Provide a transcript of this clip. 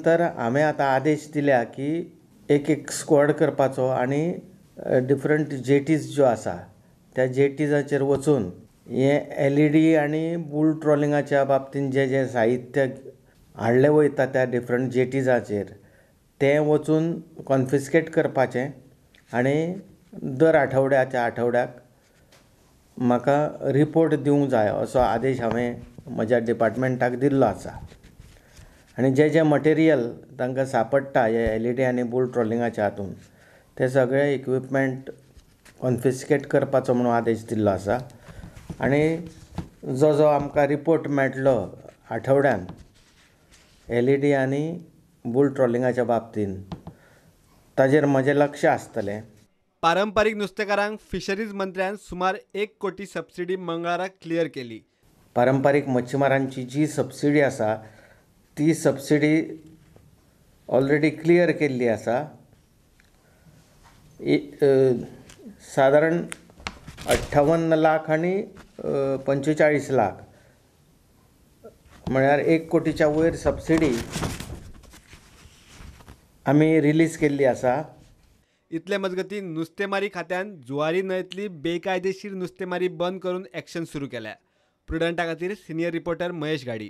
नंतर हांवें आतां आदेश दिल्या की एक स्क्वॉड करपाचो आनी डिफरंट जेटीज ज्यो आसा त्या जेटीजाचेर वचून हे LED आनी बुल ट्रॉलिंगाच्या बाबतींत जे साहित्य हाडलें वयता त्या डिफरंट जेटीजाचेर तें वचून कॉन्फिस्केट करपाचें आनी दर आठवड्याक म्हाका रिपोर्ट दिवंक जाय असो आदेश हांवें म्हज्या डिपार्टमेंटाक दिल्लो आसा. आनी जे मटेरियल तांकां सांपडटा हे LED आनी बुल ट्रॉलिंगाच्या हातूंत ते सगळे इक्विपमेंट कॉन्फिस्केट करपाचो म्हणून आदेश दिल्लो आसा. आनी जो आमकां रिपोर्ट मेळटलो आठवड्यान LED आनी बुल ट्रॉलिंगाच्या बाबतींत ताजेर म्हजें लक्ष आसतलें. पारंपारीक नुस्तेकारांक फिशरीज मंत्र्यान सुमार 1 कोटी सबसिडी मंगळाराक क्लियर केली. पारंपारीक मच्छीमारांची जी सबसिडी आसा ती सबसिडी ऑलरेडी क्लियर केल्ली आसा. सादारण 58 लाख आनी 45 लाख म्हळ्यार 1 कोटीच्या वयर सबसिडी आमी रिलीज केल्ली आसा. इतले मजगतीं नुस्तेमारी खात्यान जुवारी न्हंयतली बेकायदेशीर नुस्तेमारी बंद करून एक्शन सुरू केल्या. प्रुडंटा खातीर सिनियर रिपोर्टर महेश गाडी.